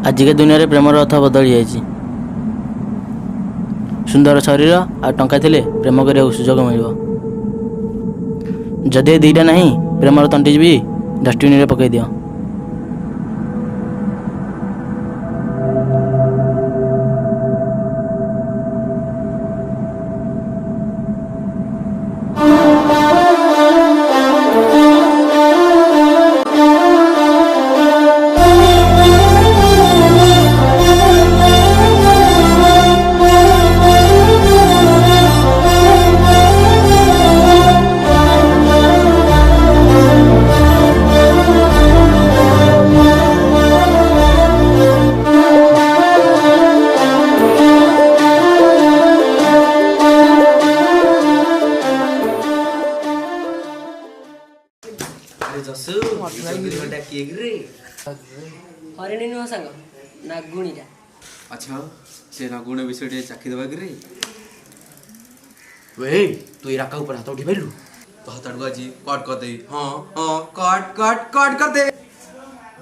आजिका दुनिया रे प्रेमर अर्थ बदली जाइए। सुंदर शरीर आ टंका थिले प्रेम करने सुजोग मिल। जदि दीटा नहीं प्रेमर तंटी जी डस्टबिन रे पकई दियो। हरिणी नुह सांग नागुणीटा। अच्छा से नागुण विषय चाखी देवा कि वे तू ये राका ऊपर हाथ उठी पारू तो हाथ अड़को आज कट कर दे। हाँ हाँ कट कट कट कर दे।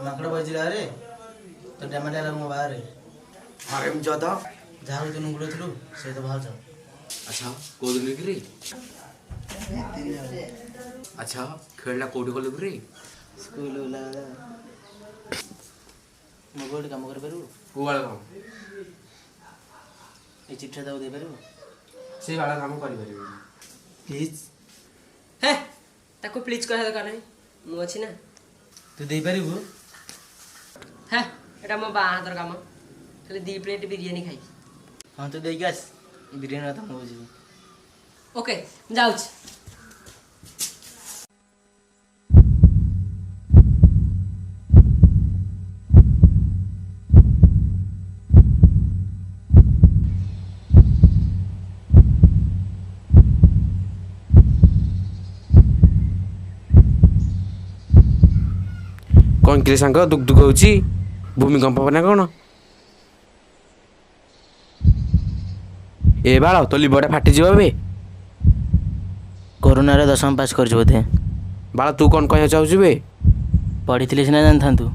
माकड़ बजिला रे तो टमाटा लग मो बाहर अरे हम ज्यादा जहाँ तू नुगुड़ थलु से तो बाहर जाओ। अच्छा को दिन कि अच्छा खेलना कोठी कलु कि स्कूल वाला मो गोटे काम कर पारू को वाला काम ए चिट्ठा दाऊ दे पारू से वाला काम करि परिबे प्लीज। हे ताको प्लीज कह दरकार नहीं मु अछि ना। तू दे पारू हे एटा मो बा हातर काम खाली 2 प्लेट बिरयानी खाई। हाँ तू देख आस बिरयानी खाता मो बुझी। ओके जाउछ। कौन कि सांग दुख दुख होची भूमिकंप ना कौन ए बाल तो लिबरटा फाटी बे कोरोना रे 10वीं पास कर बोधे। बाल तू कौन कह चाहू बे पढ़ी सीना जान तू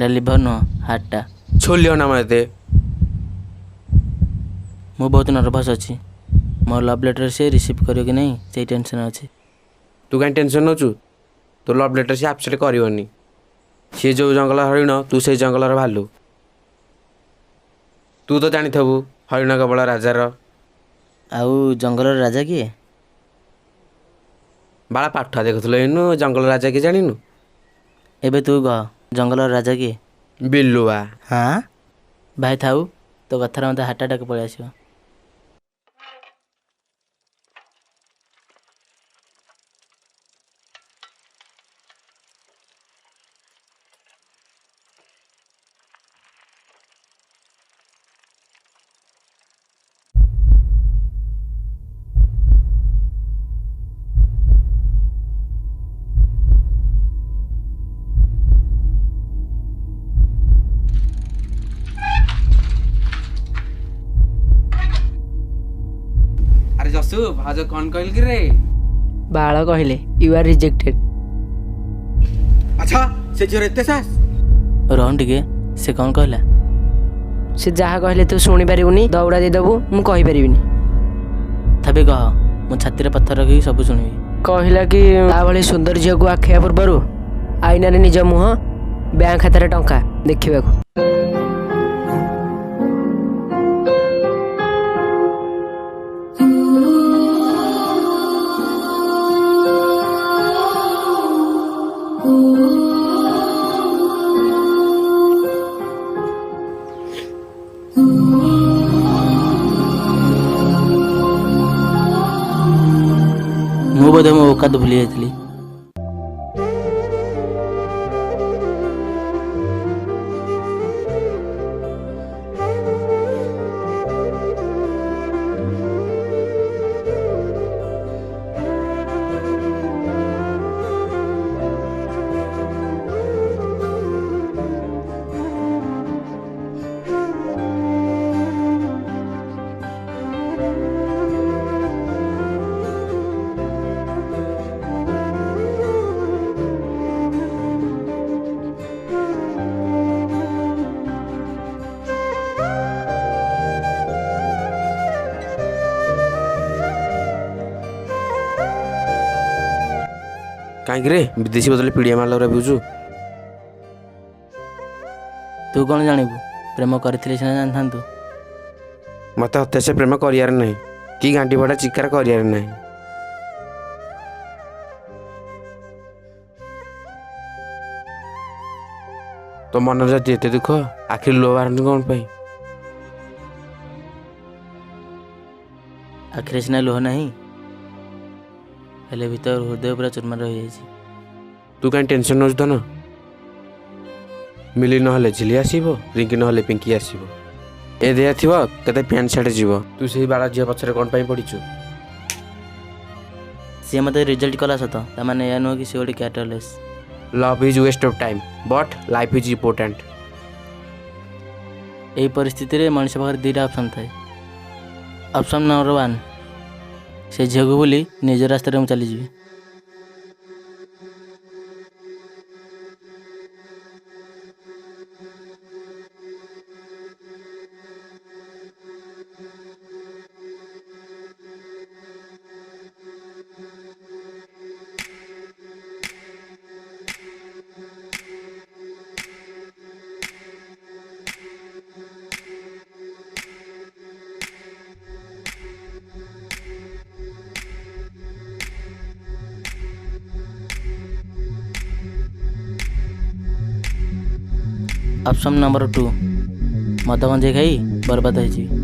लिभर नुह हार्टा छोलियो ना मते मु बहुत नर्भस अच्छी। मो लव लेटर से रिसीव करियो कि नहीं से टेंशन अच्छे। तू कहीं टेंशन नौचु तो लव लेटर से आपसेट करनी सी जो जंगल हरिण तू से जंगल भालू तू तो जानी थबु हरिण केवल राजार आउ जंगल राजा किए बाला पाठा देखुल इनु जंगल राजा किए जानिनु एबे तू कह जंगल राजा किए बिल्लुआ। हाँ भाई थाऊ तो कथार मत हार्ट अटैक पलि आसो। अरे जसु भाज कौन कहल कि बाळ कहले यू आर रिजेक्टेड। अच्छा से जोर एते सास रहन टिके से कौन कहला से जहा कहले तू सुनी पारिबुनी दौड़ा दे दबु मु कहि पारिबिनी। तबे कह मो छाती रे पत्थर रखी सब सुनिबी। कहला कि ता भली सुंदर झियो को आखिया पूर्वरु आईना रे निज मुह बैंक खातारे टंका देखिबाकू। मु बोधे मो औकात भूली जाइली। କାହିଁକି ରେ ବିଦେଶୀ ବଦଳରେ ପିଡ଼ିଆ ମାରିଲା ବୁଝୁ। ତୁ କ'ଣ ଜାଣିବୁ? ପ୍ରେମ କରିଥିଲେ ସିନା ଜାଣିଥାନ୍ତୁ। ମୋତେ ଅତ୍ୟାଶ ପ୍ରେମ କରିବାର ନାହିଁ କି ଗାଣ୍ଡି ଭଡ଼ା ଚିକାର କରିବାର ନାହିଁ। ତୋ ମନରେ ଯଦି ଏତେ ଦୁଃଖ ଆଖିରୁ ଲୁହ ବାହାରୁନି କ'ଣ ପାଇଁ? ଆଖିରେ ସିନା ଲୁହ ନାହିଁ, ହେଲେ ଭିତର ହୃଦୟ ପୁରା ଚୁର୍ମାର ରହିଯାଇଛି। ତୁ କାହିଁ ଟେନସନ୍ ନେଉଛୁ ଧନ? ମିଲି ନହେଲେ ଝିଲି ଆସିବ, ରିଙ୍କି ନହେଲେ ପିଙ୍କି ଆସିବ। ଏ ଦେହ ଥିବ କେତେ ପ୍ୟାଣ୍ଟ ସାର୍ଟ ଯିବ। ତୁ ସେଇ ବାଳା ଝିଅ ପଛରେ କ'ଣ ପାଇଁ ପଡ଼ିଛୁ? ସିଏ ମୋତେ ରିଜେକ୍ଟ କଲା ସତ, ତାମାନେ ଏହା ନୁହଁ କି ସେ ଗୋଟେ characterless. Love is waste of time but life is important. ଏହି ପରିସ୍ଥିତିରେ ମଣିଷ ପାଖରେ ଦୁଇଟା ଅପସନ୍ ଥାଏ। ଅପସନ୍ ନମ୍ବର 1, ସେ ଝିଅକୁ ଭୁଲି ନିଜ ରାସ୍ତାରେ ମୁଁ ଚାଲିଯିବି। ଅପସନ୍ ନମ୍ବର 2, ମଦ ଗଞ୍ଜେଇ ଖାଇ ବର୍ବାଦ ହେଇଯିବି।